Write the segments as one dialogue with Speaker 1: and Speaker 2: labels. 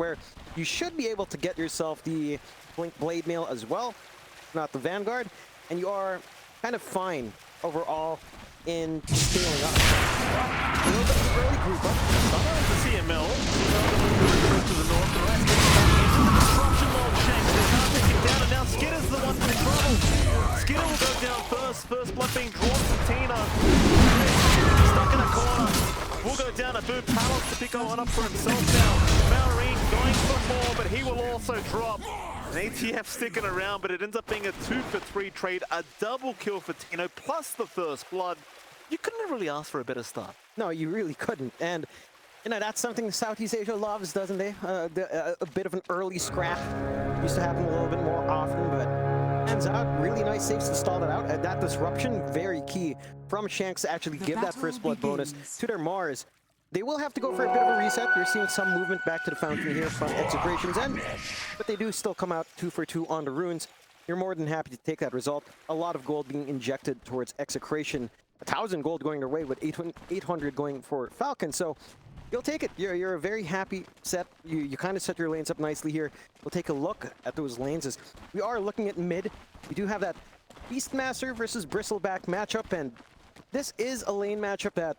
Speaker 1: where you should be able to get yourself the Blink Blade Mail as well, not the Vanguard, and you are kind of fine overall in scaling up. A little bit of an early group up.
Speaker 2: The CML. To the north, the rest gets back into the disruption mode. Shanks, they can't take him down, and now Skitter's the one in trouble. Skitter will go down first. First blood being drawn from Tino. Stuck in a corner. Will go down to Boom Palace to pick one up for himself now. Maureen going for more, but he will also drop. An ATF sticking around, but it ends up being a 2-for-3 trade. A double kill for Tino, plus the first blood. You couldn't have really asked for a better start.
Speaker 1: No, you really couldn't. And you know, that's something Southeast Asia loves, doesn't they? A bit of an early scrap. Used to happen a little bit more often, but hands out, really nice saves to stall it out. That disruption, very key from Shanks to actually give that first blood bonus to their Mars. They will have to go for a bit of a reset. You're seeing some movement back to the fountain here from Execration's end, but they do still come out 2 for 2 on the runes. You're more than happy to take that result. A lot of gold being injected towards Execration. 1,000 gold going their way with 800 going for Falcon. So you'll take it. You're a very happy set. You kind of set your lanes up nicely here. We'll take a look at those lanes as we are looking at mid. We do have that Beastmaster versus Bristleback matchup, and this is a lane matchup that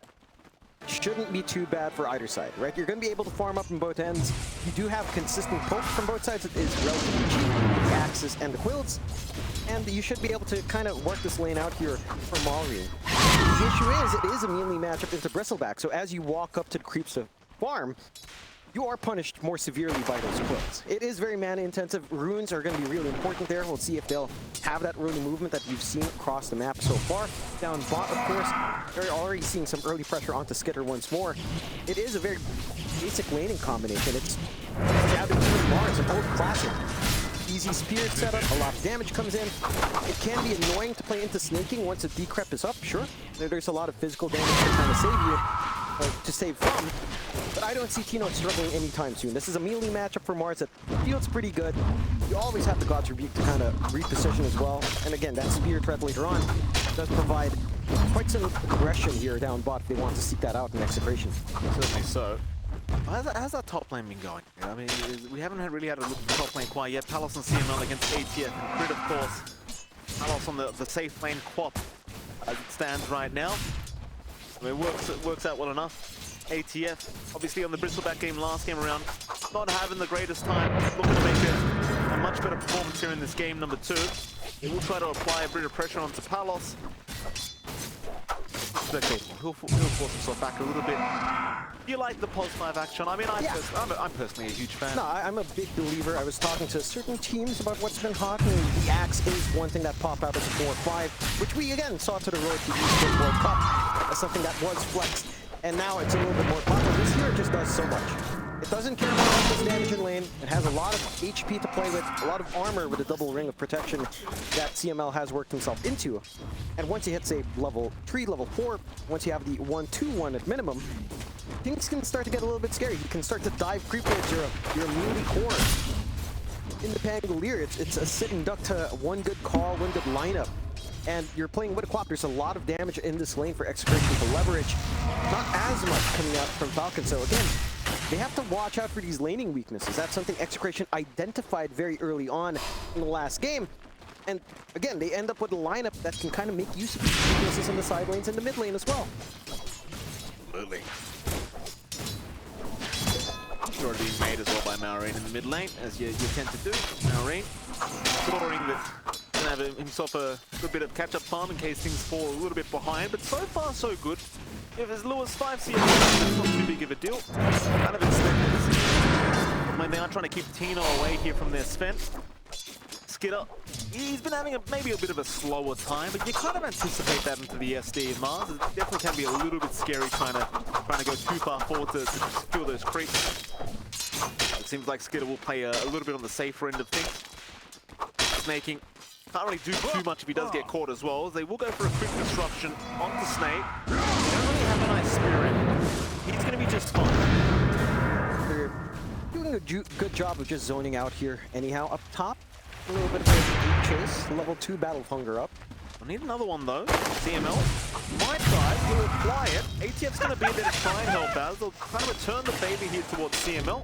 Speaker 1: shouldn't be too bad for either side, right? You're going to be able to farm up on both ends. You do have consistent poke from both sides. It is relatively cheap, the Axis and the Quills, and you should be able to kind of work this lane out here for Maureen. The issue is, it is a melee matchup into Bristleback, so as you walk up to the creeps to farm, you are punished more severely by those Quills. It is very mana intensive. Runes are going to be really important there. We'll see if they'll have that early movement that you've seen across the map so far. Down bot, of course, they're already seeing some early pressure onto Skitter once more. It is a very basic laning combination. It's gathered two Mars, an old classic. Easy spear setup, a lot of damage comes in. It can be annoying to play into snaking once a decrep is up, sure. There's a lot of physical damage to kind of save you, to save from. But I don't see Tino struggling anytime soon. This is a melee matchup for Mars that feels pretty good. You always have the God's Rebuke to kind of reposition as well. And again, that spear threat later on does provide quite some aggression here down bot if they want to seek that out in Execration.
Speaker 2: Certainly so. How's that top lane been going? I mean, we haven't really had a look at the top lane quite yet. Palos and CML against ATF and Crit, of course. Palos on the safe lane Quap as it stands right now. I mean, it works out well enough. ATF, obviously on the Bristleback game last game around, not having the greatest time. Looking to make a much better performance here in this game, number 2. He will try to apply a bit of pressure onto Palos. Okay, he'll force himself back a little bit. Do you like the pos 5 action? I mean, I'm personally a huge fan.
Speaker 1: No, I'm a big believer. I was talking to certain teams about what's been hot, and the Axe is one thing that popped out as a 4-5, which we again saw to the road to the Esports World Cup as something that was flexed, and now it's a little bit more popular. This here just does so much. It doesn't care about this damage in lane. It has a lot of HP to play with, a lot of armor with a double ring of protection that CML has worked himself into. And once he hits, say, level 3, level 4, once you have the 1-2-1 at minimum, things can start to get a little bit scary. You can start to dive creep towards your melee core. In the Pangolier, it's a sit and duck to one good call, one good lineup. And you're playing with a Quap. There's a lot of damage in this lane for Execration to leverage. Not as much coming out from Falcon. So again, they have to watch out for these laning weaknesses. That's something Execration identified very early on in the last game. And again, they end up with a lineup that can kind of make use of these weaknesses in the side lanes and the mid lane as well.
Speaker 2: Absolutely. Already being made as well by Maureen in the mid lane, as you tend to do. Maureen scoring that can have himself a good bit of catch-up time in case things fall a little bit behind, but so far so good. If there's Lewis 5 CML, that's not too big of a deal. Kind of expected. When they are trying to keep Tino away here from their Sven. Skitter, he's been having maybe a bit of a slower time, but you kind of anticipate that into the SD in Mars. It definitely can be a little bit scary trying to go too far forward to secure those creeps. It seems like Skitter will play a little bit on the safer end of things. Snaking. Can't really do too much if he does get caught as well. They will go for a quick disruption onto Snake. They don't really have a nice spirit. He's going to be just fine.
Speaker 1: They're doing a good job of just zoning out here. Anyhow, up top, a little bit of a chase. Level 2 Battle of Hunger up.
Speaker 2: I need another one though. CML might try. He'll apply it. ATF's going to be there to try and help out. They'll kind of return the favor here towards CML.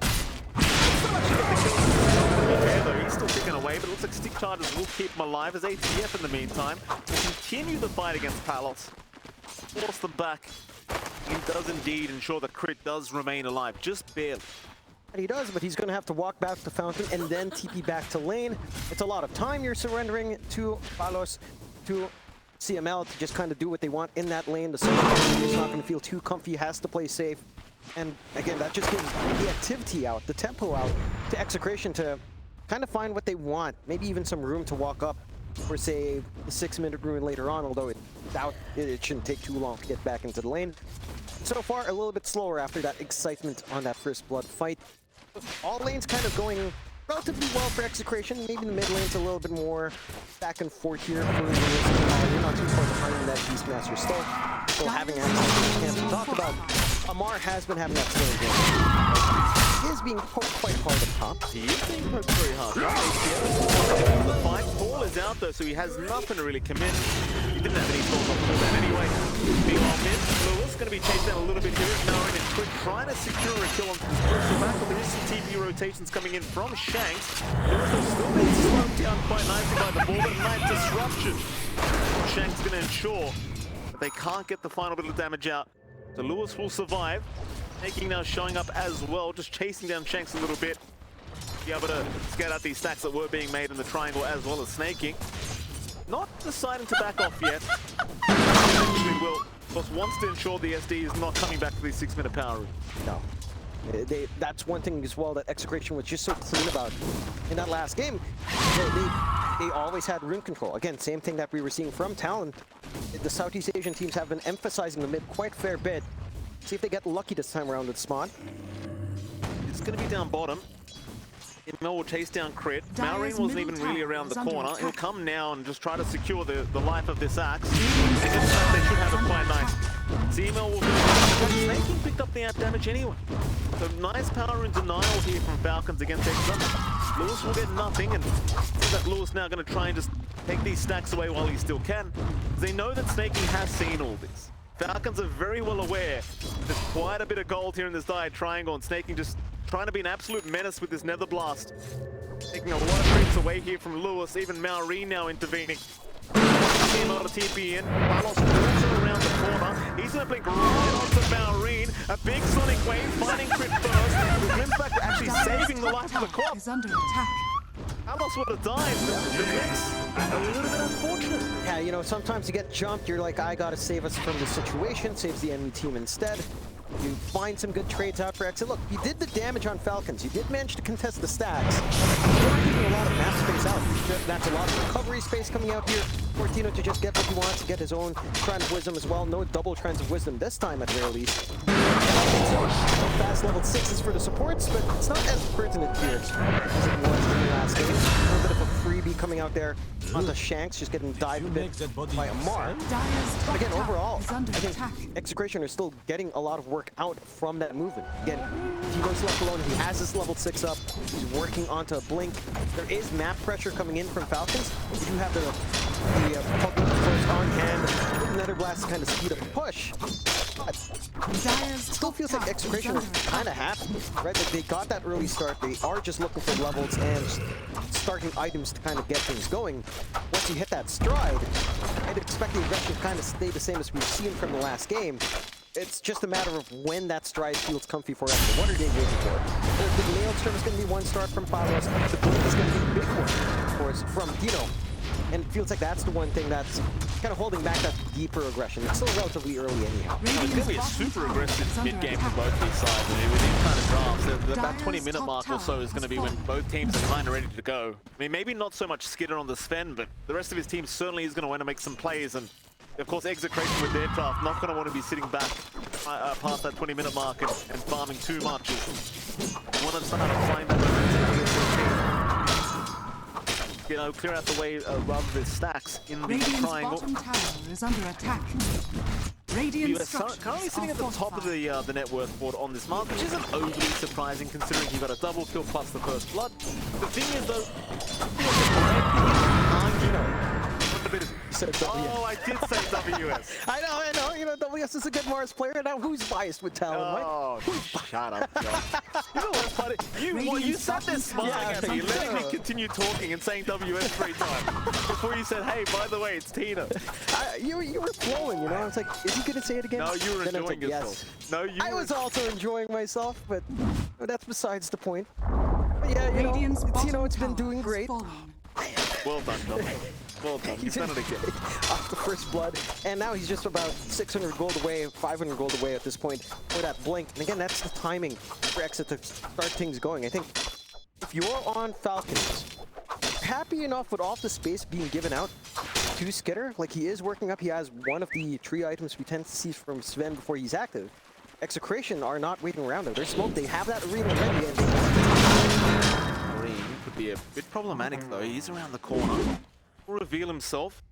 Speaker 2: charges will keep him alive as ATF in the meantime will continue the fight against Palos. Force them back. He does indeed ensure that Crit does remain alive, just barely.
Speaker 1: And he does, but he's going to have to walk back to Fountain and then TP back to lane. It's a lot of time you're surrendering to Palos, to CML to just kind of do what they want in that lane. The Synergize is not going to feel too comfy, has to play safe. And again, that just gives the activity out, the tempo out to Execration to kind of find what they want. Maybe even some room to walk up for, say, the 6-minute rune later on, although it shouldn't take too long to get back into the lane. So far, a little bit slower after that excitement on that first blood fight. All lanes kind of going relatively well for Execration. Maybe the mid lane's a little bit more back and forth here. You're not too far behind that Beastmaster still having access to the camp to talk about. Ammar has been having that slow game. He is being poked quite hard at top.
Speaker 2: He is being poked very hard. The fight Paul is out though, so he has nothing to really commit. He didn't have any thoughts on that anyway. Meanwhile, mid, Lewis going to be chased down a little bit here. Now in Quick trying to secure a kill on the back, but there is some TP rotations coming in from Shanks. Lewis is still being slowed down quite nicely by the ball, but a nice disruption. Shanks going to ensure that they can't get the final bit of damage out. So Lewis will survive. Taking now showing up as well, just chasing down Shanks a little bit. Be able to scout out these stacks that were being made in the triangle as well as snaking. Not deciding to back off yet. Eventually will. Of course, wants to ensure the SD is not coming back to the 6-minute power route.
Speaker 1: No. That's one thing as well that Execration was just so clean about in that last game. They always had rune control. Again, same thing that we were seeing from Talon. The Southeast Asian teams have been emphasizing the mid quite a fair bit. See if they get lucky this time around with spawn.
Speaker 2: It's going to be down bottom. Mel will chase down Crit. Maureen wasn't even really around the corner. He'll come now and just try to secure the life of this axe. And in fact, they should have it quite nice. CML will be Snaking picked up the amp damage anyway. So nice power and denial here from Falcons against Exa. Lewis will get nothing, and that Lewis now going to try and just take these stacks away while he still can. They know that Snaking has seen all this. Falcons are very well aware there's quite a bit of gold here in this dire triangle, and Snaking just trying to be an absolute menace with this Nether Blast. Taking a lot of creeps away here from Lewis, even Maureen now intervening. Team out of TP in. Palos also around the corner. He's going to blink right onto Maureen. A big sonic wave, finding Crit first. The Grim's back actually saving the life of the crop.
Speaker 3: Is under attack.
Speaker 2: Palos would have died. The Grim's a little bit unfortunate.
Speaker 1: Yeah, you know, sometimes you get jumped, you're like, I gotta save us from this situation, saves the enemy team instead. You find some good trades out for Exit. Look, you did the damage on Falcons. You did manage to contest the stacks. You're not giving a lot of map space out. That's a lot of recovery space coming out here. Fortino to just get what he wants, to get his own Shrine of Wisdom as well. No double Shrines of Wisdom this time at the very least. So fast level 6s for the supports, but it's not as pertinent here as it was in the last game. A little bit of a freebie coming out there onto Shanks, just getting dived a bit by Ammar. But again, overall, I think Execration are still getting a lot of work out from that movement. Again, he goes left alone, he has his level 6 up, he's working onto a blink. There is map pressure coming in from Falcons. You do have the Puggle first on hand, Nether Blast to kind of speed up the push. But it still feels like Execration is kind of happy, right? That they got that early start, they are just looking for levels and starting items to kind of get things going. Once you hit that stride, I'd expect the aggression to kind of stay the same as we've seen from the last game. It's just a matter of when that stride feels comfy for us. What are they waiting for? The Maelstrom is going to be one start from Palos. The blink is going to be a big one, of course, from Dino. And it feels like that's the one thing that's kind of holding back that deeper aggression. It's still relatively early anyhow.
Speaker 2: It's going to be a super aggressive mid-game for both these sides. I mean, with these kind of drafts, that 20-minute mark or so is going to be when both teams are kind of ready to go. I mean, maybe not so much Skidder on the Sven, but the rest of his team certainly is going to want to make some plays. And of course, Execration with their draft, not going to want to be sitting back past that 20-minute mark and farming too much. Want to start to find that momentum. You know, clear out the way rather than stacks in the
Speaker 3: Radiant's
Speaker 2: triangle.
Speaker 3: bottom tower is under attack. Radiant structures
Speaker 2: currently sitting
Speaker 3: are
Speaker 2: at the top of the net worth board on this mark, which isn't overly surprising considering he got a double kill plus the first blood. The thing is though,
Speaker 1: said WS.
Speaker 2: Oh, I did say WS.
Speaker 1: I know. You know, WS is a good Mars player. Now, who's biased with Talon, Mike?
Speaker 2: Oh, shut up, John. You know what's funny? You sat there smiling at me, letting me continue talking and saying WS 3 times before you said, hey, by the way, it's Tina.
Speaker 1: You were flowing, you know? I was like, is he going to say it again?
Speaker 2: No, you were
Speaker 1: Then I was
Speaker 2: enjoying
Speaker 1: like,
Speaker 2: yourself.
Speaker 1: yes.
Speaker 2: No, you
Speaker 1: I
Speaker 2: were...
Speaker 1: was also enjoying myself, but that's besides the point. But yeah, you know, it's been doing great.
Speaker 2: Well done, John. Well done. You've done it again.
Speaker 1: Off the first blood, and now he's just about 600 gold away, 500 gold away at this point for that blink. And again, that's the timing for Exit to start things going. I think if you're on Falcons, happy enough with all the space being given out to Skitter, like he is working up, he has one of the 3 items we tend to see from Sven before he's active. Execration are not waiting around there. They're smoked. They have that arena ready, and they
Speaker 2: Marine could be a bit problematic though. He's around the corner. Will reveal himself.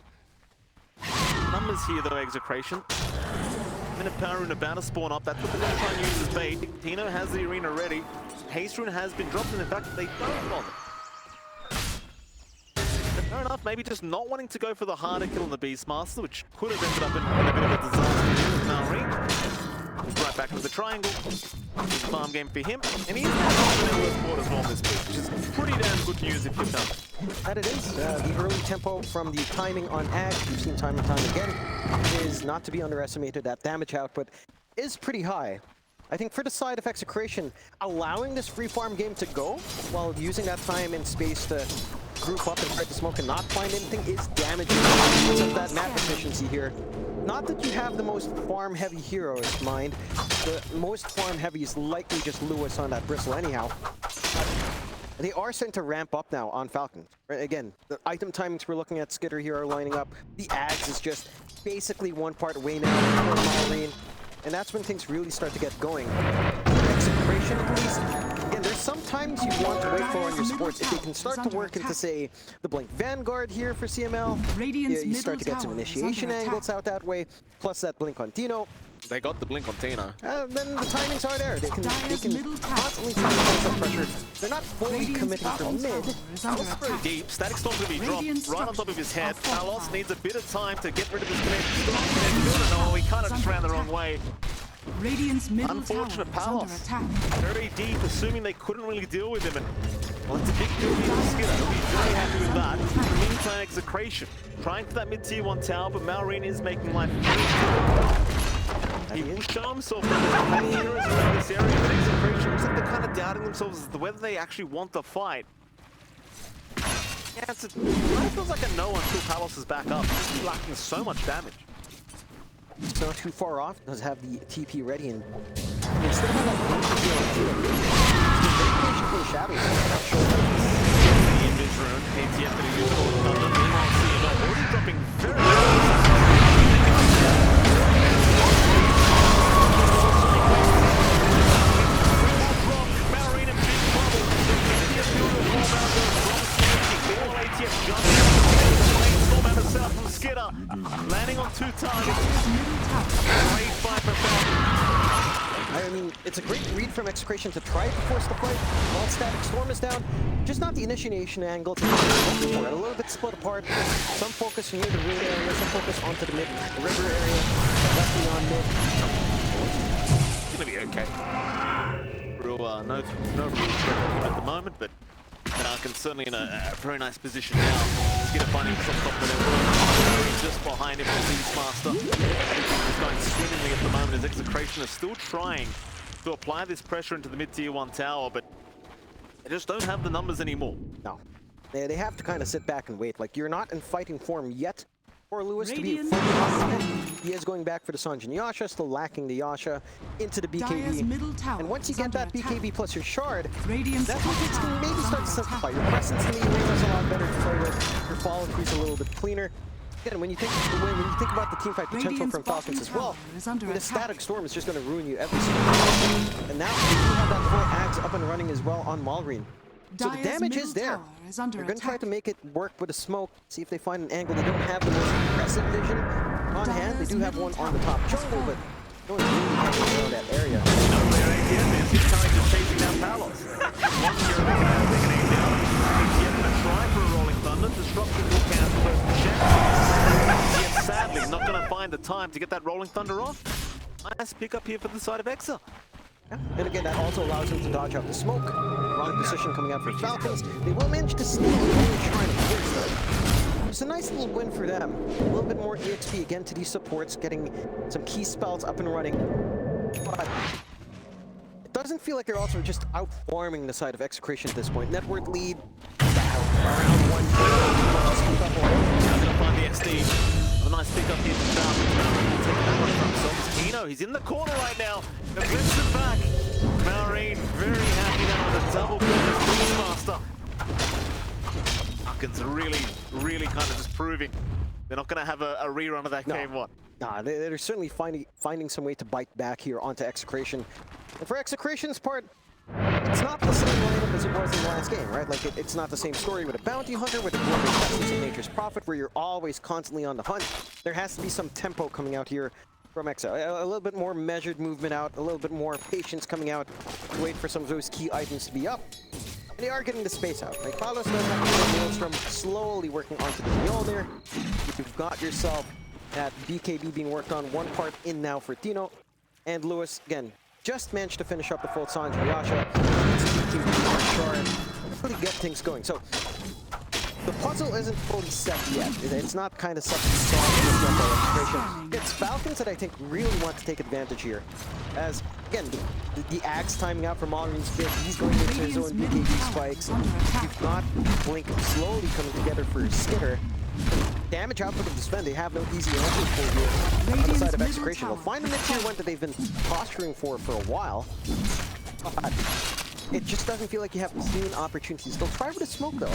Speaker 2: Numbers here though, Execration. Minute power rune about to spawn up. That's what they're going to try and use as bait. Tino has the arena ready. Haste rune has been dropped, and in fact, they don't bother. But fair enough, maybe just not wanting to go for the harder kill on the Beastmaster, which could have ended up in a bit of a disaster with Marine. He's right back into the triangle. It's a farm game for him, and he's now got the network board as well in this pick, which is pretty damn good news if you've done it.
Speaker 1: That it is. The early tempo from the timing on Ag, we've seen time and time again, is not to be underestimated. That damage output is pretty high. I think for the side of Execration, allowing this free farm game to go while using that time and space to group up and try to smoke and not find anything is damaging because of that map efficiency here. Not that you have the most farm-heavy heroes, mind. The most farm-heavy is likely just Lewis on that bristle anyhow. They are starting to ramp up now on Falcon. Right, again, the item timings we're looking at, Skitter here are lining up. The Ags is just basically one part away now for Marine. And that's when things really start to get going. Execration, at least. Again, there's sometimes you want to wait for on your supports. If they can start to work into, say, the Blink Vanguard here for CML, you start to get some initiation angles out that way, plus that Blink on Dino.
Speaker 2: They got the blink on Tina.
Speaker 1: Then the timings are there. They can constantly try to place some pressure. They're not fully committing for mid.
Speaker 2: Palos very deep. Static Storm's going to be dropped right on top of his head. Palos needs a bit of time to get rid of his connection. No, he kind of just ran the wrong way. Unfortunate Palos. Very deep, assuming they couldn't really deal with him. And, well, it's a big deal for Skitter. He'll be very happy with that. In the meantime, Execration. Trying for that mid-tier 1 tower, but Malrine is making life very difficult. He will show himself that the heroes around this area, but Execration looks like they're kind of doubting themselves as to whether they actually want the fight. Yeah, it feels like a no until Palos is back up. He's lacking so much damage.
Speaker 1: It's not too far off. Does have the TP ready, and instead of that shadows.
Speaker 2: The Invis rune, ATF going to use it all the time. Meanwhile, CML already dropping very low. Landing on 2 targets. Great fight for Falcon.
Speaker 1: I mean, it's a great read from Execration to try to force the fight while Static Storm is down. Just not the initiation angle. It's a little bit split apart. Some focus near the root area, some focus onto the mid river area. Left beyond mid.
Speaker 2: It's gonna be okay. Real, no real threat at the moment, but Falcon's certainly in a very nice position now. He's going to find himself top of the just behind him, the Beastmaster. He's going swimmingly at the moment as Execration is still trying to apply this pressure into the mid-tier 1 tower, but they just don't have the numbers anymore.
Speaker 1: No. They have to kind of sit back and wait. Like, you're not in fighting form yet for Lewis to be fully confident. He is going back for the Sanjin Yasha, still lacking the Yasha into the BKB. And once you get that BKB plus your shard, that's when things can maybe start to simplify. Your presence in the arena is a lot better to play with. Your follow-through's a little bit cleaner. Again, when you think about the teamfight potential from Falcons as well, the Static Storm is just going to ruin you every single time. And now you have that full axe up and running as well on Malrine. So the damage is there. They're going to try to make it work with a smoke, see if they find an angle. They don't have the most impressive vision on hand. They do have one on the top jungle, but no one's really hanging around that area.
Speaker 2: He's trying to chasing down Palos. One hero they can aim down. ATF going to try for a Rolling Thunder. Disruption will cancel those projections. find the time to get that Rolling Thunder off. Nice pickup here for the side of Exa.
Speaker 1: Yeah. And again, that also allows him to dodge out the smoke. Wrong position coming out for Falcons. They will manage to steal the Shrine of Force, though. It's a nice little win for them. A little bit more EXP again to these supports, getting some key spells up and running. But it doesn't feel like they're also just outfarming the side of Execration at this point. Net worth lead around 1.
Speaker 2: Now gonna find the SD. A nice pickup here from Falcons. Take that one from himself. Kino, he's in the corner right now. The blitz it back. Maureen very happy now with a double kill with Beastmaster. Falcons really kind of just proving they're not going to have a rerun of that game one.
Speaker 1: Nah, they're certainly finding some way to bite back here onto Execration. And for Execration's part, it's not the same lineup as it was in the last game, right? Like, it's not the same story with a bounty hunter, with a global essence of nature's prophet, where you're always constantly on the hunt. There has to be some tempo coming out here from Exa. A little bit more measured movement out, a little bit more patience coming out to wait for some of those key items to be up. And they are getting the space out. Like, Palos does have the Maelstrom slowly working onto the Mjolnir. You've got yourself that BKB being worked on, one part in now for Tino. And Lewis, again, just managed to finish up the full Sanji Yasha. Really get things going. So the puzzle isn't fully set yet. It's not kind of set to solve. It's Falcons that I think really want to take advantage here. As, again, the axe timing out for Maureen's bit. He's going into his own BKB spikes. You've got Blink slowly coming together for Skitter. Damage output of the Sven, they have no easy answer for here on the side of Execration. They'll find the tier 1 that they've been posturing for a while. But it just doesn't feel like you have clean opportunities. They'll try with a smoke, though.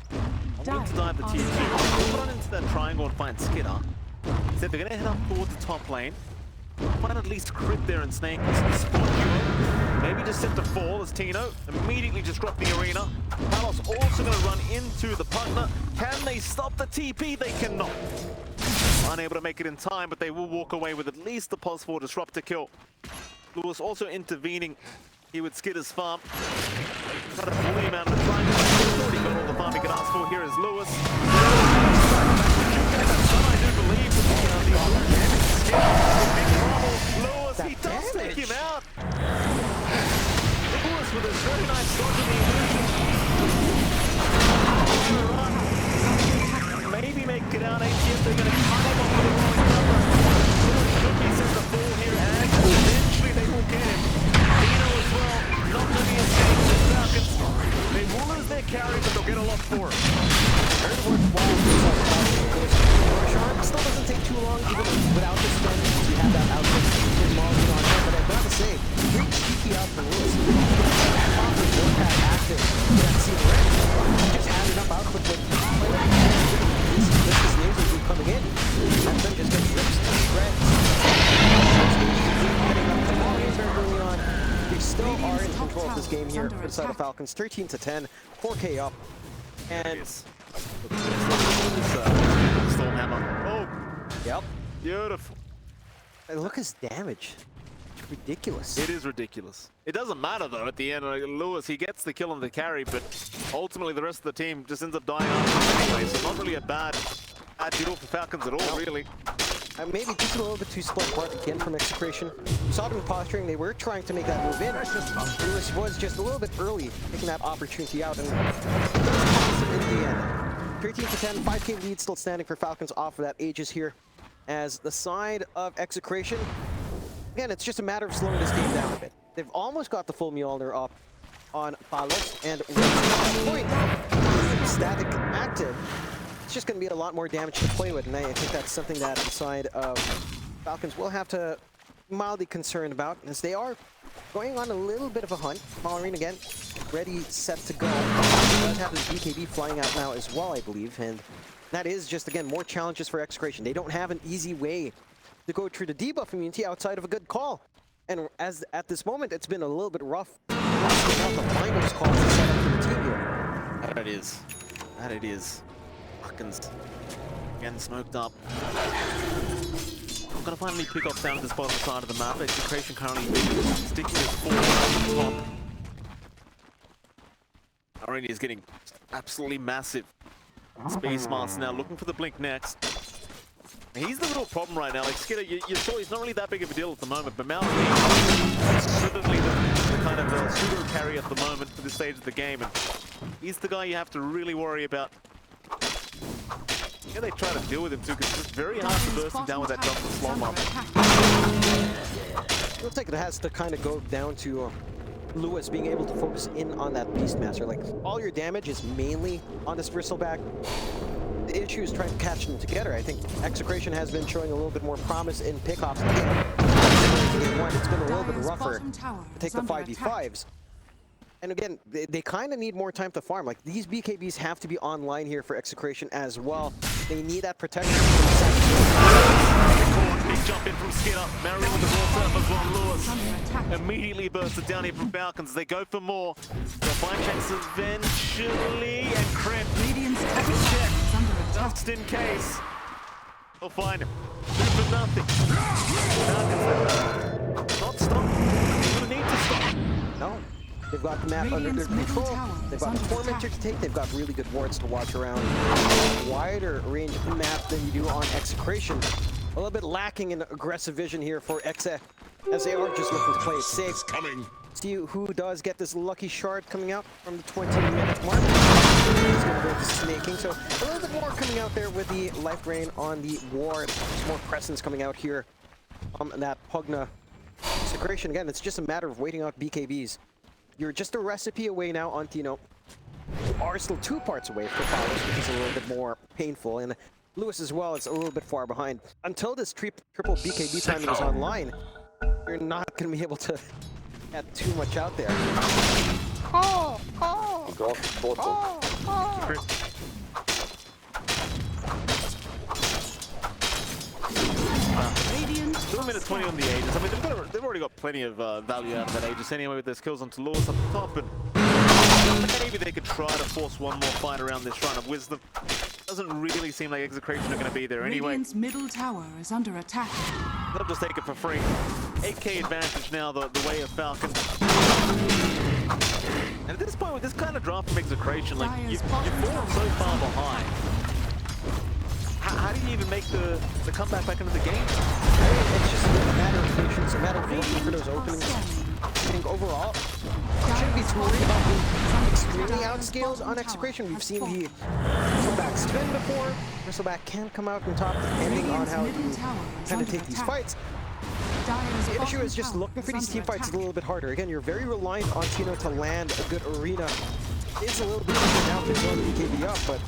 Speaker 2: I want to dive the tier 2. They'll run into that triangle and find Skitter. Instead, they're going to head up towards the top lane. Find at least crit there and Snake spot duo. Maybe just set the fall as Tino immediately just dropped the arena. Palos also going to run into the partner. Can they stop the TP? They cannot. Unable to make it in time, but they will walk away with at least the pulse for disrupt to kill. Lewis also intervening here with Skitter's farm. Trying to bully him out of the triangle. He's already got all the farm he can ask for. Here is Lewis. I do believe that the organic Skitter in trouble. Lewis, he does take him out. Lewis with a very nice dodge in the illusion. Maybe make it out. ATF, they're going to cut him off with a rolling number. Should be set the fall here, and eventually they will get him. Dino as well, not going to be escaped the Falcons. They will lose their carry, but they'll get a lot for it.
Speaker 1: Very worthwhile. Still doesn't take too long, even without the spend. You have that output with Marlon on him, but I've got to say, great cheeky out for Lewis. Active. Just had enough output with this is lasers coming in, and then just gets rips to shreds. Getting up to Marlon very early on. They still are in control of this game here for the side of Falcons. 13-10, 4K up, and
Speaker 2: Stormhammer. Oh,
Speaker 1: yep.
Speaker 2: Beautiful.
Speaker 1: And look at his damage. It's ridiculous.
Speaker 2: It is ridiculous. It doesn't matter though at the end. Lewis, he gets the kill on the carry, but ultimately the rest of the team just ends up dying anyway. So not really a bad deal for Falcons at all, really.
Speaker 1: Maybe just a little bit too split apart again from Execration. We saw them posturing. They were trying to make that move in. Lewis was just a little bit early taking that opportunity out, and in the end. 13-10, 5K lead still standing for Falcons off of that Aegis here. As the side of Execration, again, it's just a matter of slowing this game down a bit. They've almost got the full Mjolnir up on Palos, and at that point, static active, it's just going to be a lot more damage to play with, and I think that's something that the side of Falcons will have to mildly concerned about, as they are going on a little bit of a hunt. Maureen again, ready, set to go. He does have his BKB flying out now as well, I believe, and that is just, again, more challenges for Execration. They don't have an easy way to go through the debuff immunity outside of a good call. And as at this moment, it's been a little bit rough to find those calls to set up for the team here.
Speaker 2: That it is. That it is. Falcons again smoked up. I'm gonna finally pick off down this bottom side of the map. Execration currently sticking with 4 on top. Arena is getting absolutely massive. Space Master now looking for the blink next. He's the real problem right now. Like Skitter, you saw he's not really that big of a deal at the moment, but Mallory is certainly the kind of pseudo carry at the moment for this stage of the game, and he's the guy you have to really worry about. Yeah, they try to deal with him too, because it's very hard to burst him down with that jump and slow mob.
Speaker 1: Looks like it has to kind of go down to Lewis being able to focus in on that Beastmaster. Like, all your damage is mainly on this bristleback. The issue is trying to catch them together. I think Execration has been showing a little bit more promise in pickoffs. It's been a little bit rougher to take the 5v5s. And again, they kind of need more time to farm. Like, these BKBs have to be online here for Execration as well. They need that protection.
Speaker 2: Big jump in from Skinner. Mary with the ball turf as well. Lewis immediately bursted down here from Falcons. They go for more. They'll find chance eventually. And Crimp. Check. Just in case. They'll find him. Two for nothing. Falcons not stop. They need to stop.
Speaker 1: No. They've got the map under their control. They've got the Tormentor to take. They've got really good wards to watch around. Wider range map than you do on Execration. A little bit lacking in aggressive vision here for Exe, as they are just looking to play it safe. See who does get this lucky shard coming out from the 20-minute mark. He's going to go to snaking. So a little bit more coming out there with the life drain on the ward. Some more presence coming out here on that Pugna Execration. Again, it's just a matter of waiting out BKBs. You're just a recipe away now on Tino. You are still 2 parts away for Palos, which is a little bit more painful. And Lewis as well is a little bit far behind. Until this triple BKB timing is online, you're not going to be able to get too much out there. Oh! Oh! Oh! Oh!
Speaker 2: 2 minutes 20 on the Aegis. I mean, they've already got plenty of value out of that Aegis anyway with their skills onto Lewis up the top, and maybe they could try to force one more fight around this Shrine of Wisdom. Doesn't really seem like Execration are going to be there anyway.
Speaker 3: Radiant's middle tower is under attack.
Speaker 2: They'll just take it for free. 8k advantage now the way of Falcon. And at this point, with this kind of draft from Execration, like you've fallen so far behind. How do you even make the comeback back into the game?
Speaker 1: It's just a matter of patience, a matter of looking for those openings. I think overall, you shouldn't be too worried about being extremely outscaled on Execration. We've seen the bristleback spin before. Bristleback can come out on top depending on how you kind of take these fights. The issue is just looking for these team fights is a little bit harder. Again, you're very reliant on Tino to land a good arena. It's a little bit easier now to zone the BKB up, but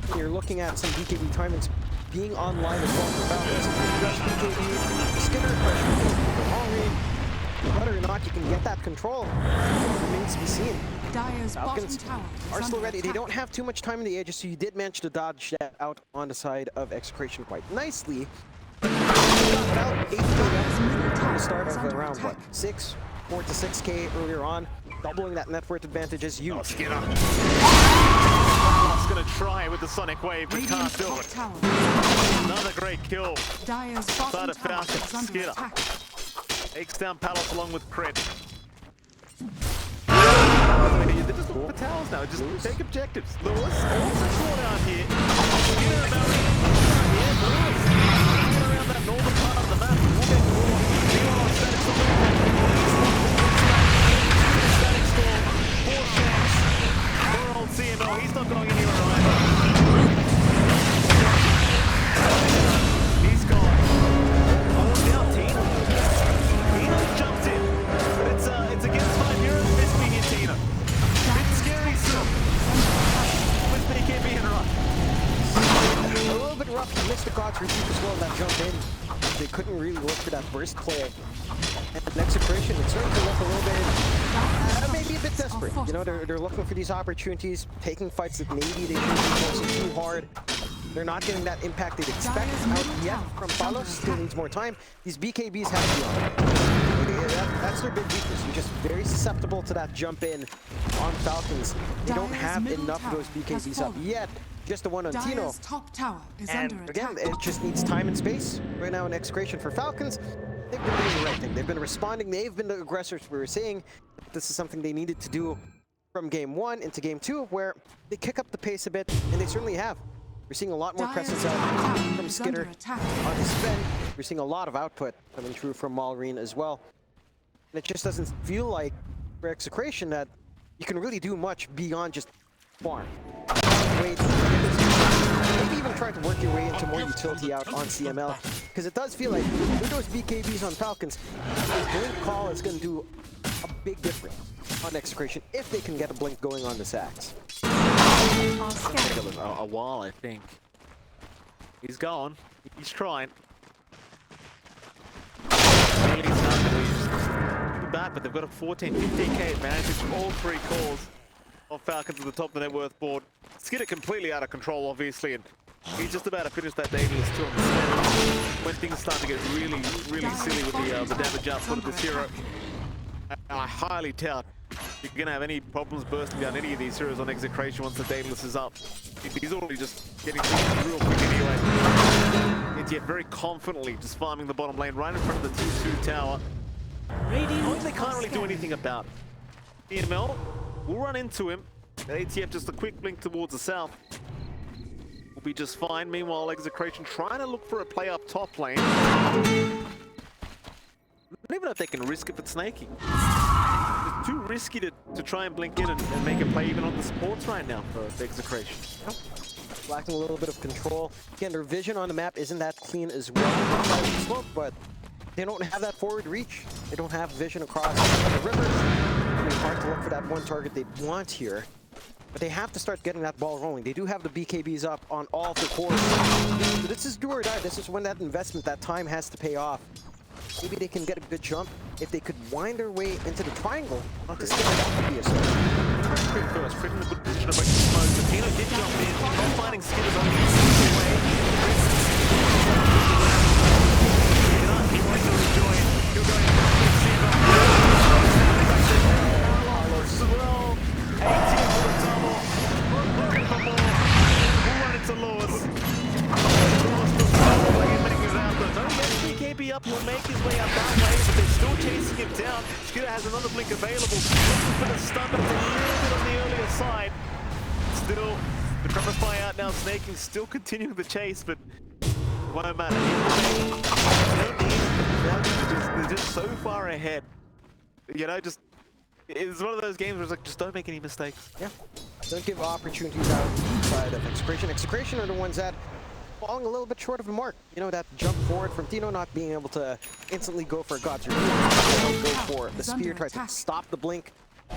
Speaker 1: when you're looking at some BKB timings being online as well for Falcons, rush BKB, Skinner, pressure BKB, long range. Whether or not you can get that control remains to be seen. Falcons are still ready. They don't have too much time in the Aegis, so you did manage to dodge that out on the side of Execration quite nicely. About 8k at the start of around, what, 4 to 6k earlier on. Doubling that net worth advantage is huge.
Speaker 2: Oh, Skinner. Gonna try with the Sonic Wave, but can't do it. Another great kill. Side of Falcon, Skinner. Takes down Palos along with crit. They're just looking for towers now, just take objectives. Lewis also caught out here. Skinner about here, Lewis. Get around that northern part of the map. We'll get more. Meanwhile, on static storm. 4 shots. Poor old CML, he's not going anywhere either. He's gone. Oh, now Tina. Tina jumped in. But it's against 5 heroes. This being in Tina. Bit scary still. With BKB and run.
Speaker 1: A little bit rough. He missed the God's Rebuke as well, that jump in. They couldn't really look for that burst play. And Execration, it certainly looked a little bit, maybe a bit desperate. You know, they're looking for these opportunities, taking fights that maybe they shouldn't be forcing too hard. They're not getting that impact they'd expect out yet from Palos. Still needs more time. These BKBs have to be on. That's their big weakness. You're just very susceptible to that jump in on Falcons. They don't have enough of those BKBs up yet. Just the one on Tino. And again, it just needs time and space right now in Execration for Falcons. They've been doing the right thing. They've been responding. They've been the aggressors. We were saying this is something they needed to do from game 1 into game 2, where they kick up the pace a bit, and they certainly have. We're seeing a lot more presence
Speaker 3: Dire's
Speaker 1: out
Speaker 3: tower
Speaker 1: from
Speaker 3: is under
Speaker 1: Skitter
Speaker 3: attack.
Speaker 1: on his spin. We're seeing a lot of output coming through from Malrine as well. And it just doesn't feel like for Execration that you can really do much beyond just farm. Wait, maybe even try to work your way into more utility out on CML, because it does feel like with those BKBs on Falcons, a blink call is going to do a big difference on Execration if they can get a blink going on the sacks.
Speaker 3: Are scattered.
Speaker 2: A while, I think. He's gone. He's trying. Really too bad, but they've got a 14-15k advantage with all three calls of Falcons at the top of the net worth board. Skitter completely out of control, obviously, and he's just about to finish that Daedalus 2 on the stand when things start to get really, really silly with the damage output of this hero. I highly doubt you're going to have any problems bursting down any of these heroes on Execration once the Daedalus is up. He's already just getting real quick anyway. ATF very confidently just farming the bottom lane right in front of the 2-2 tower. They can't really do anything about it. EML will run into him. ATF just a quick blink towards the south. Will be just fine. Meanwhile, Execration trying to look for a play up top lane. I don't even know if they can risk it with snaking. It's too risky to try and blink in and make a play even on the supports right now for Execration.
Speaker 1: Lacking a little bit of control. Again, their vision on the map isn't that clean as well. Smoke, but they don't have that forward reach. They don't have vision across the rivers. It's hard to look for that one target they want here. But they have to start getting that ball rolling. They do have the BKBs up on all of the cores. So this is do or die. This is when that investment, that time has to pay off. Maybe they can get a good jump. If they could wind their way into the triangle, not to skip, that would be a start.
Speaker 2: Crit first, Crit in a good position to break the smoke. The Pino did jump in, not finding Skitter's on the easy way. He wants to rejoin. He'll go in Carlos as well. 18 for the double. Looking for more. We'll run into Lewis. Lewis still struggling, but he goes out though. No, BKB up, he'll make his way up that way, but they're still chasing him down. Skitter has another blink available. Looking for the stun, but it's a little bit on the earlier side. Still, the Tremorify out now, Snaking still continuing the chase, but won't matter. They're just so far ahead. You know, just it's one of those games where it's like, just don't make any mistakes.
Speaker 1: Yeah, don't give opportunities outside of Execration. Execration are the ones that falling a little bit short of the mark. You know, that jump forward from Tino, not being able to instantly go for God's Reveal. Go for the spear, try to stop the blink.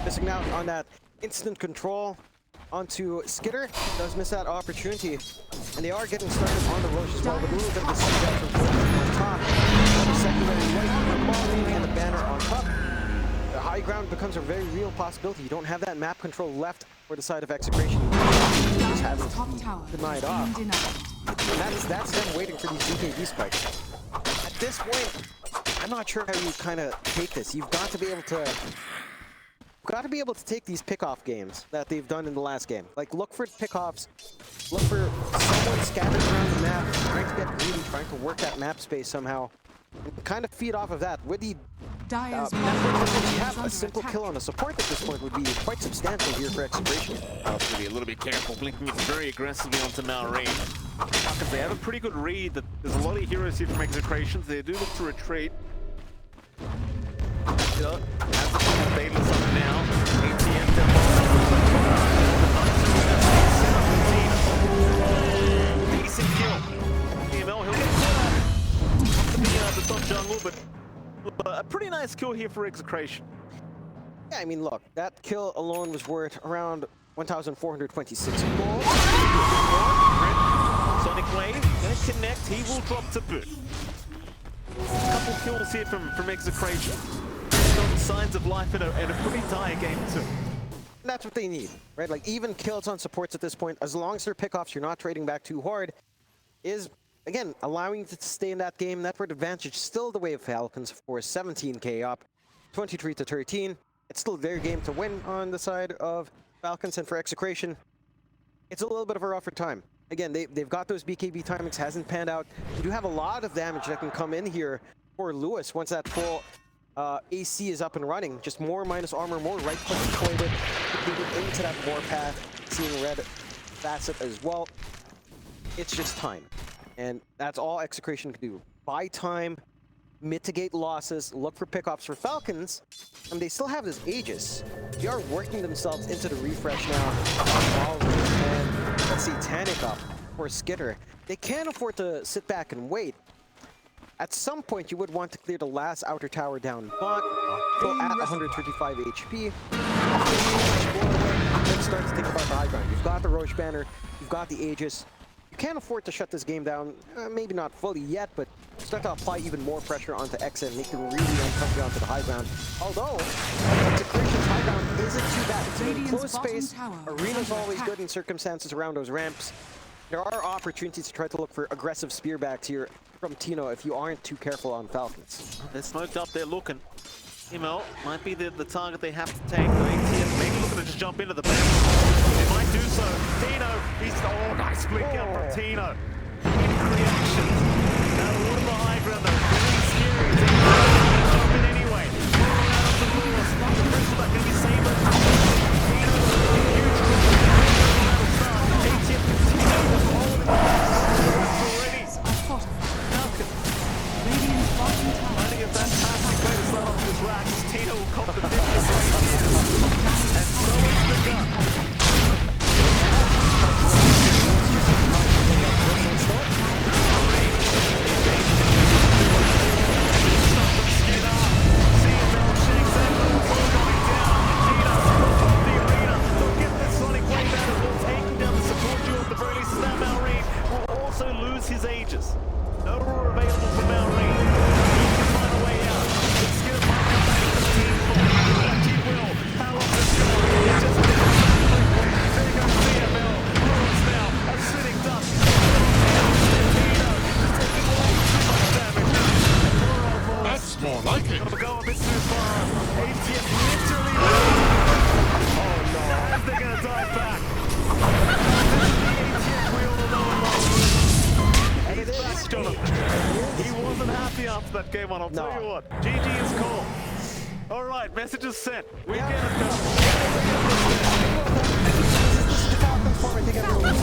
Speaker 1: Missing out on that instant control onto Skitter. Does miss that opportunity. And they are getting started on the Roche as well. But a little bit of a set from on top. The secondary white from Malrine and the banner on top. The high ground becomes a very real possibility. You don't have that map control left for the side of Execration. You just have it denied off. And that's them waiting for these BKB spikes. At this point, I'm not sure how you kind of take this. You've got to be able to take these pickoff games that they've done in the last game. Like, look for pickoffs, look for someone scattered around the map, trying to get greedy, trying to work that map space somehow, and kind of feed off of that. With the have a simple kill on a support at this point would be quite substantial here for Execration.
Speaker 2: I'll have to be a little bit careful, blinking it very aggressively onto Malrine. Because they have a pretty good read that there's a lot of heroes here from Execration, so they do look to retreat. You know, as the Daedalus up now, ATF decent kill. EML, he'll get the top jungle, but a pretty nice kill here for Execration.
Speaker 1: Yeah, I mean, look, that kill alone was worth around 1,426 gold.
Speaker 2: Sonic Wave, gonna connect, he will drop to boot. A couple kills here from Execration. Showing signs of life in a pretty dire game too.
Speaker 1: That's what they need, right? Like, even kills on supports at this point, as long as they're pickoffs, you're not trading back too hard, is, again, allowing you to stay in that game. Network advantage still the way of Falcons for 17k up, 23 to 13. It's still their game to win on the side of Falcons, and for Execration, it's a little bit of a rougher time. Again, they've got those BKB timings, hasn't panned out. You do have a lot of damage that can come in here for Lewis once that full AC is up and running. Just more minus armor, more right click deployed into that warpath, seeing red facet as well. It's just time. And that's all Execration can do. Buy time, mitigate losses, look for pickoffs for Falcons, and they still have this Aegis. They are working themselves into the refresh now. And let's see, Tanic up for Skitter. They can't afford to sit back and wait. At some point, you would want to clear the last outer tower down bot, go at 135 HP. Then start to think about the high ground. You've got the Roche Banner, you've got the Aegis. You can't afford to shut this game down, maybe not fully yet, but start to apply even more pressure onto Exa and make them really uncomfortable onto the high ground. Although, Execration's high ground isn't too bad. It's in a close space. Arena's always good in circumstances around those ramps. There are opportunities to try to look for aggressive spearbacks here from Tino if you aren't too careful on Falcons.
Speaker 2: They're smoked up, they're looking. Emo might be the target they have to take. The ATF maybe looking to just jump into the back. They might do so. Tino, he's nice split kill from Tino. Reactions. Now the water the high ground though, really scary. Tino jump in anyway. All around the rules. The rest of that can be saber. Tino, huge ATF continuing to hold it already. Falcon. Finding a fantastic way to start off this rack. Tino will cop the 50 and so is the gun. His Aegis. No Aurora available for Malrine. He can find a way out. It's Skip might come back to the team for what he will. How long is it? It's just there goes CFL. Lawrence now. A sitting duck. Tino just taking away too much damage.
Speaker 4: That's more like it.
Speaker 2: Gonna go a bit too far. ATF literally. Oh no. As they're gonna dive back. ATF wheel alone. He wasn't happy after that game on, I'll tell you what. GG is called. Alright, message is sent. We get it done.
Speaker 1: This is the Falcons form. I think everyone was